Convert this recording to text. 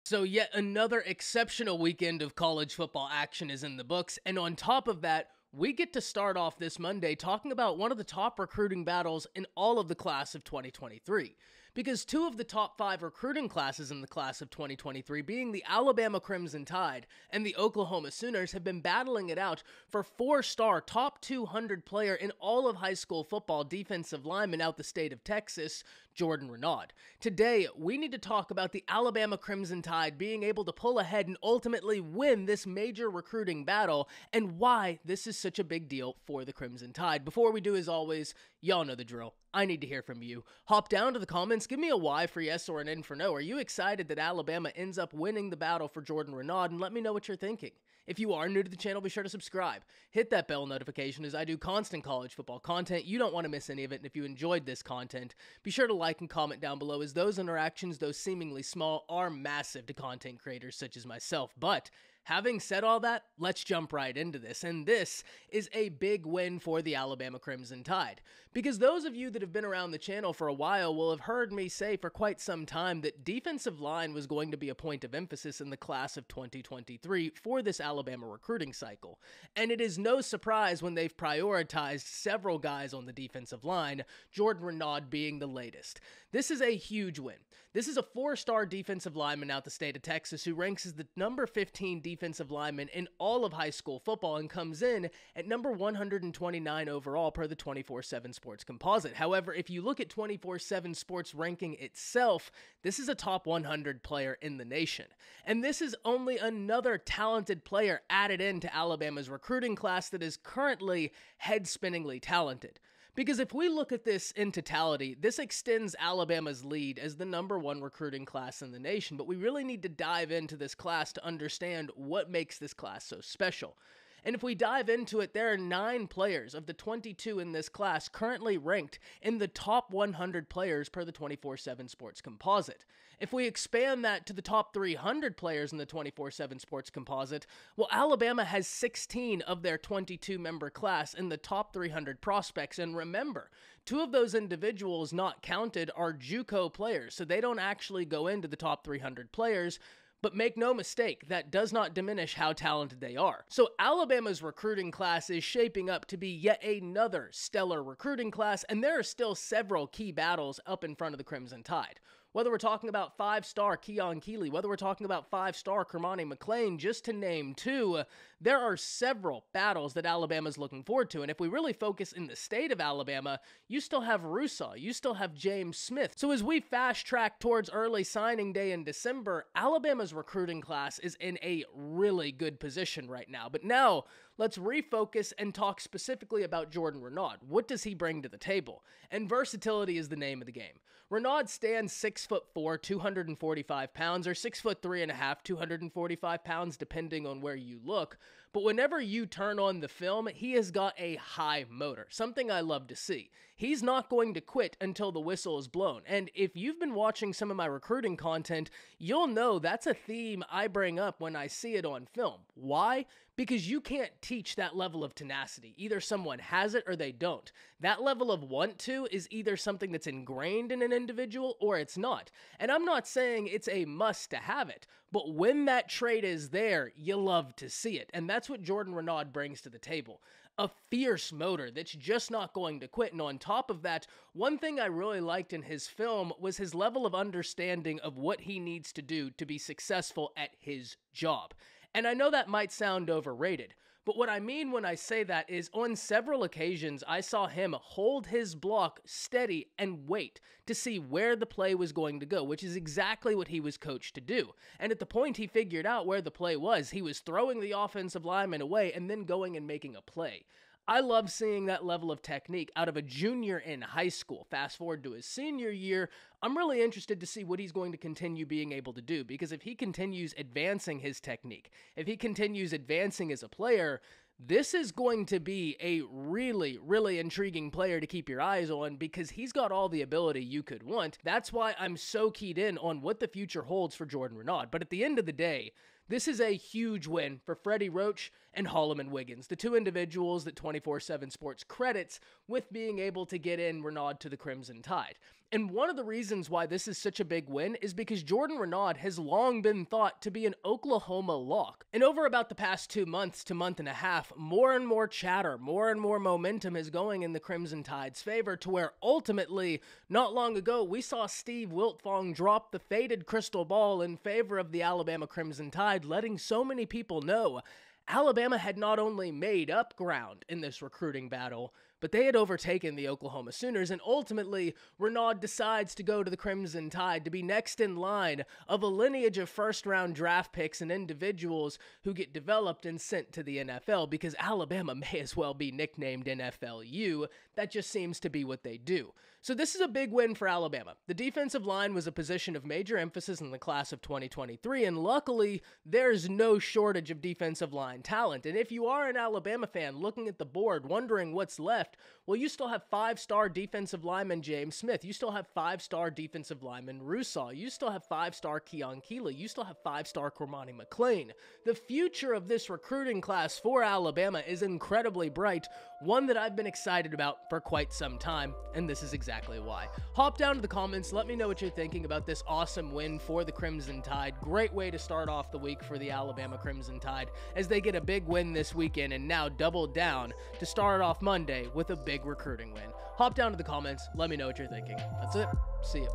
So yet another exceptional weekend of college football action is in the books, and on top of that, we get to start off this Monday talking about one of the top recruiting battles in all of the class of 2023. Because two of the top 5 recruiting classes in the class of 2023, being the Alabama Crimson Tide and the Oklahoma Sooners, have been battling it out for 4-star top 200 player in all of high school football defensive lineman out the state of Texas, Jordan Renaud. Today, we need to talk about the Alabama Crimson Tide being able to pull ahead and ultimately win this major recruiting battle and why this is such a big deal for the Crimson Tide. Before we do, as always, y'all know the drill. I need to hear from you. Hop down to the comments, give me a Y for yes or an N for no. Are you excited that Alabama ends up winning the battle for Jordan Renaud? And let me know what you're thinking. If you are new to the channel, be sure to subscribe. Hit that bell notification as I do constant college football content. You don't want to miss any of it. And if you enjoyed this content, be sure to like and comment down below, as those interactions, though seemingly small, are massive to content creators such as myself. But having said all that, let's jump right into this. And this is a big win for the Alabama Crimson Tide. Because those of you that have been around the channel for a while will have heard me say for quite some time that defensive line was going to be a point of emphasis in the class of 2023 for this Alabama recruiting cycle. And it is no surprise when they've prioritized several guys on the defensive line, Jordan Renaud being the latest. This is a huge win. This is a 4-star defensive lineman out the state of Texas who ranks as the number 15 defensive lineman in all of high school football and comes in at number 129 overall per the 24/7 Sports Composite. However, if you look at 24/7 Sports ranking itself, this is a top 100 player in the nation. And this is only another talented player added into Alabama's recruiting class that is currently head-spinningly talented. Because if we look at this in totality, this extends Alabama's lead as the number 1 recruiting class in the nation, but we really need to dive into this class to understand what makes this class so special. And if we dive into it, there are 9 players of the 22 in this class currently ranked in the top 100 players per the 24/7 Sports Composite. If we expand that to the top 300 players in the 24/7 Sports Composite, well, Alabama has 16 of their 22-member class in the top 300 prospects. And remember, 2 of those individuals not counted are JUCO players, so they don't actually go into the top 300 players. But make no mistake, that does not diminish how talented they are. So Alabama's recruiting class is shaping up to be yet another stellar recruiting class, and there are still several key battles up in front of the Crimson Tide. Whether we're talking about 5-star Keon Keeley, whether we're talking about 5-star Kermani McLean, just to name 2, there are several battles that Alabama's looking forward to. And if we really focus in the state of Alabama, you still have Rusaw, you still have James Smith. So as we fast track towards early signing day in December, Alabama's recruiting class is in a really good position right now. But now, let's refocus and talk specifically about Jordan Renaud. What does he bring to the table? And versatility is the name of the game. Renaud stands 6'4", 245 pounds, or 6'3½", 245 pounds, depending on where you look. But whenever you turn on the film, he has got a high motor, something I love to see. He's not going to quit until the whistle is blown. And if you've been watching some of my recruiting content, you'll know that's a theme I bring up when I see it on film. Why? Because you can't teach that level of tenacity. Either someone has it or they don't. That level of want to is either something that's ingrained in an individual or it's not. And I'm not saying it's a must to have it, but when that trait is there, you love to see it. And that's what Jordan Renaud brings to the table. A fierce motor that's just not going to quit. And on top of that, one thing I really liked in his film was his level of understanding of what he needs to do to be successful at his job. And I know that might sound overrated, but what I mean when I say that is on several occasions I saw him hold his block steady and wait to see where the play was going to go, which is exactly what he was coached to do. And at the point he figured out where the play was, he was throwing the offensive lineman away and then going and making a play. I love seeing that level of technique out of a junior in high school. Fast forward to his senior year, I'm really interested to see what he's going to continue being able to do, because if he continues advancing his technique, if he continues advancing as a player, this is going to be a really, really intriguing player to keep your eyes on, because he's got all the ability you could want. That's why I'm so keyed in on what the future holds for Jordan Renaud. But at the end of the day, This is a huge win for Freddie Roach and Holloman Wiggins, the two individuals that 24/7 Sports credits with being able to get in Renaud to the Crimson Tide. And one of the reasons why this is such a big win is because Jordan Renaud has long been thought to be an Oklahoma lock. And over about the past 2 months to month and a half, more and more chatter, more and more momentum is going in the Crimson Tide's favor, to where ultimately, not long ago, we saw Steve Wiltfong drop the faded crystal ball in favor of the Alabama Crimson Tide, letting so many people know Alabama had not only made up ground in this recruiting battle, but they had overtaken the Oklahoma Sooners, and ultimately, Renaud decides to go to the Crimson Tide to be next in line of a lineage of first-round draft picks and individuals who get developed and sent to the NFL, because Alabama may as well be nicknamed NFLU. That just seems to be what they do. So this is a big win for Alabama. The defensive line was a position of major emphasis in the class of 2023, and luckily, there's no shortage of defensive line talent. And if you are an Alabama fan looking at the board, wondering what's left, well, you still have 5-star defensive lineman James Smith. You still have 5-star defensive lineman Russaw. You still have 5-star Keon Keeley. You still have 5-star Cormani McClain. The future of this recruiting class for Alabama is incredibly bright, one that I've been excited about for quite some time, and this is exactly why. Hop down to the comments, let me know what you're thinking about this awesome win for the Crimson Tide. Great way to start off the week for the Alabama Crimson Tide, as they get a big win this weekend and now double down to start off Monday with a big recruiting win. Hop down to the comments, let me know what you're thinking. That's it. See ya.